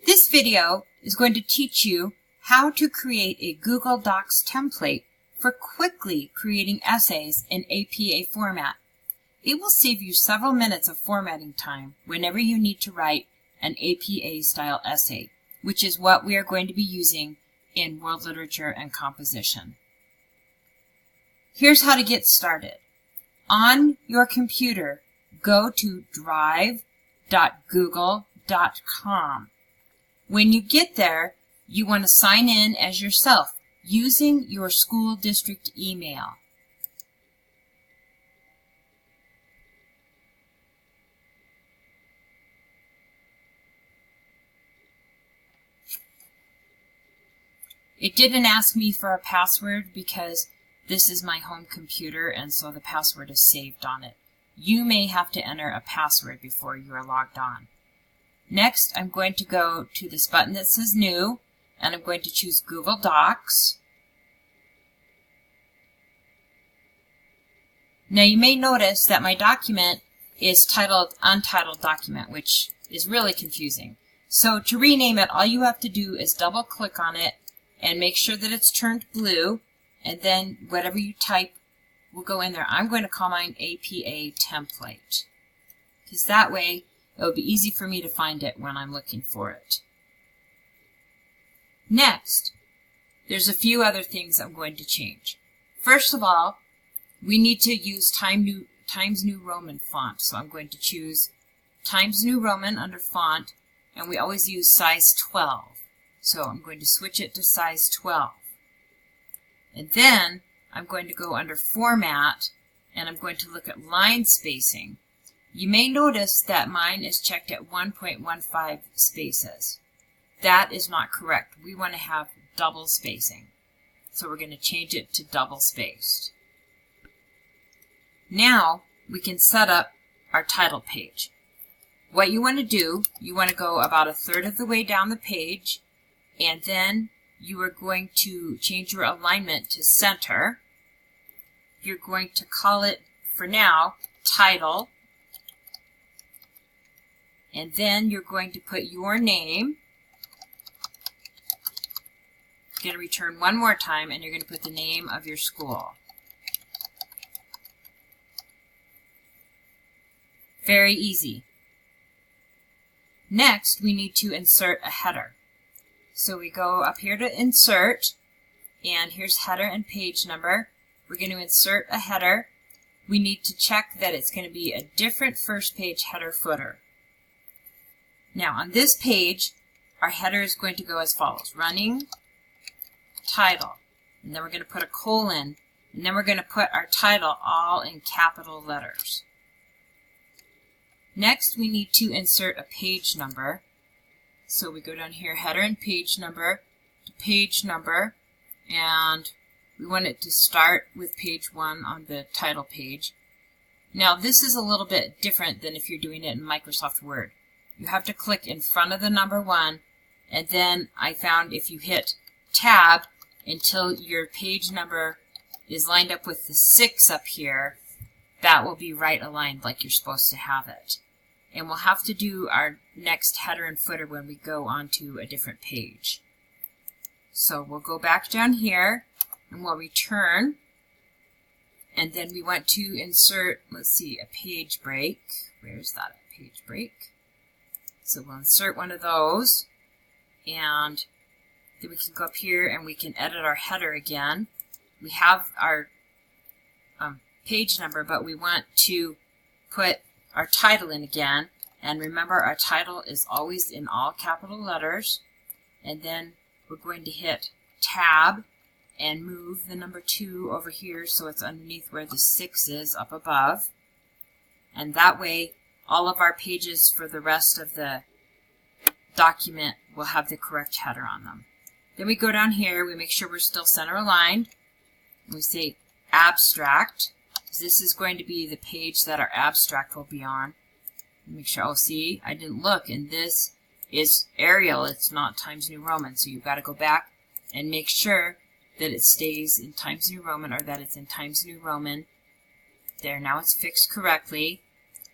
This video is going to teach you how to create a Google Docs template for quickly creating essays in APA format. It will save you several minutes of formatting time whenever you need to write an APA-style essay, which is what we are going to be using in World Literature and Composition. Here's how to get started. On your computer, go to drive.google.com. When you get there, you want to sign in as yourself using your school district email. It didn't ask me for a password because this is my home computer and so the password is saved on it. You may have to enter a password before you are logged on. Next, I'm going to go to this button that says New, and I'm going to choose Google Docs. Now you may notice that my document is titled Untitled Document, which is really confusing. So to rename it, all you have to do is double click on it and make sure that it's turned blue, and then whatever you type will go in there. I'm going to call mine APA Template, because that way it will be easy for me to find it when I'm looking for it. Next, there's a few other things I'm going to change. First of all, we need to use Times New Roman font. So I'm going to choose Times New Roman under font, and we always use size 12. So I'm going to switch it to size 12. And then I'm going to go under Format, and I'm going to look at line spacing. You may notice that mine is checked at 1.15 spaces. That is not correct. We want to have double spacing. So we're going to change it to double spaced. Now we can set up our title page. What you want to do, you want to go about a third of the way down the page, and then you are going to change your alignment to center. You're going to call it, for now, Title. And then you're going to put your name. You're going to return one more time, and you're going to put the name of your school. Very easy. Next, we need to insert a header. So we go up here to Insert, and here's header and page number. We're going to insert a header. We need to check that it's going to be a different first page header footer. Now on this page, our header is going to go as follows. Running title. And then we're going to put a colon. And then we're going to put our title all in capital letters. Next, we need to insert a page number. So we go down here, header and page number, to page number. And we want it to start with page 1 on the title page. Now this is a little bit different than if you're doing it in Microsoft Word. You have to click in front of the number 1, and then I found if you hit Tab until your page number is lined up with the 6 up here, that will be right aligned like you're supposed to have it. And we'll have to do our next header and footer when we go onto a different page. So we'll go back down here and we'll return, and then we want to insert, let's see, a page break. Where's that page break? So we'll insert one of those, and then we can go up here and we can edit our header again. We have our page number, but we want to put our title in again. And remember, our title is always in all capital letters. And then we're going to hit Tab and move the number 2 over here so it's underneath where the 6 is up above. And that way, all of our pages for the rest of the document will have the correct header on them. Then we go down here, we make sure we're still center aligned, and we say Abstract. This is going to be the page that our abstract will be on. Make sure, oh see, I didn't look, and this is Arial, it's not Times New Roman, so you've got to go back and make sure that it stays in Times New Roman, or that it's in Times New Roman. There, now it's fixed correctly.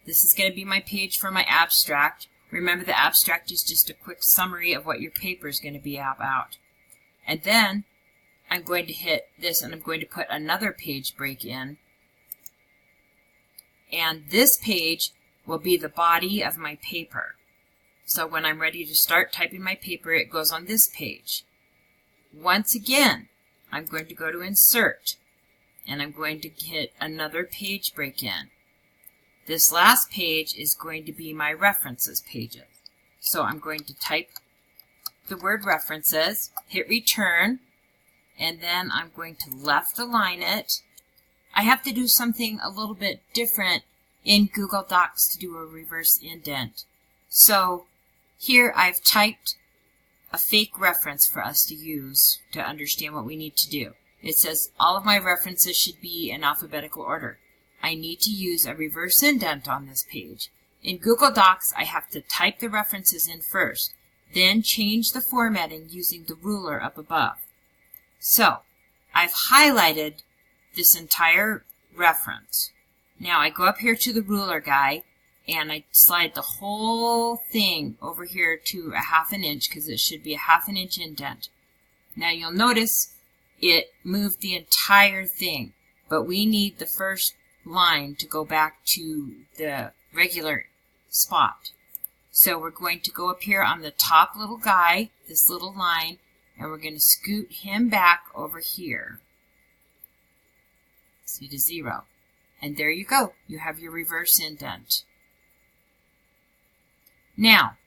This is going to be my page for my abstract. Remember, the abstract is just a quick summary of what your paper is going to be about. And then I'm going to hit this and I'm going to put another page break in. And this page will be the body of my paper. So when I'm ready to start typing my paper, it goes on this page. Once again, I'm going to go to Insert, and I'm going to hit another page break in. This last page is going to be my references pages. So I'm going to type the word references, hit return, and then I'm going to left align it. I have to do something a little bit different in Google Docs to do a reverse indent. So here I've typed a fake reference for us to use to understand what we need to do. It says all of my references should be in alphabetical order. I need to use a reverse indent on this page. In Google Docs, I have to type the references in first, then change the formatting using the ruler up above. So I've highlighted this entire reference. Now I go up here to the ruler guy and I slide the whole thing over here to a 1/2 inch because it should be a 1/2 inch indent. Now you'll notice it moved the entire thing, but we need the first line to go back to the regular spot. So we're going to go up here on the top little guy, this little line, and we're going to scoot him back over here. See to 0. And there you go. You have your reverse indent. Now,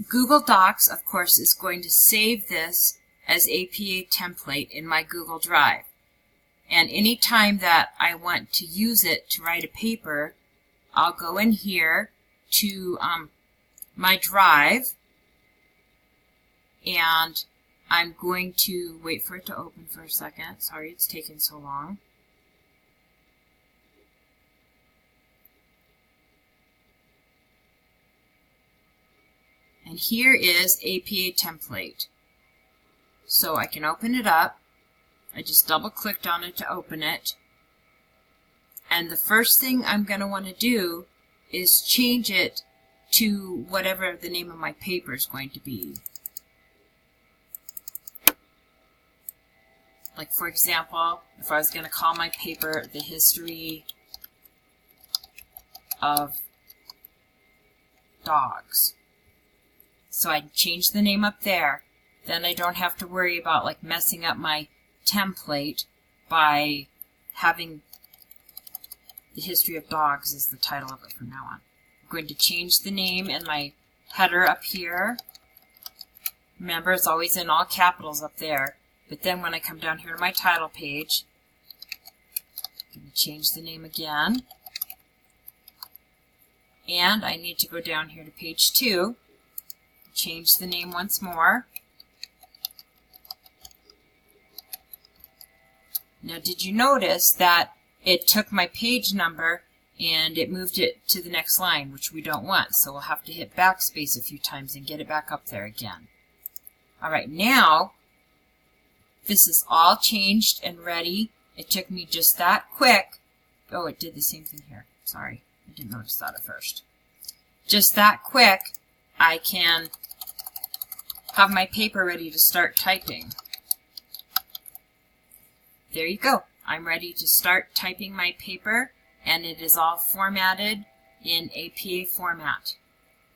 Google Docs, of course, is going to save this as APA template in my Google Drive. And anytime that I want to use it to write a paper, I'll go in here to my drive, and I'm going to wait for it to open for a second. Sorry, it's taking so long. And here is APA template. So I can open it up. I just double clicked on it to open it. And the first thing I'm going to want to do is change it to whatever the name of my paper is going to be. Like, for example, if I was going to call my paper The History of Dogs. So I'd change the name up there. Then I don't have to worry about like messing up my template by having The History of Dogs as the title of it from now on. I'm going to change the name in my header up here. Remember, it's always in all capitals up there. But then when I come down here to my title page, I'm going to change the name again. And I need to go down here to page 2. Change the name once more. Now, did you notice that it took my page number and it moved it to the next line, which we don't want? So we'll have to hit backspace a few times and get it back up there again. All right, now this is all changed and ready. It took me just that quick. Oh, it did the same thing here. Sorry, I didn't notice that at first. Just that quick, I can have my paper ready to start typing. There you go. I'm ready to start typing my paper, and it is all formatted in APA format.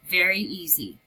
Very easy.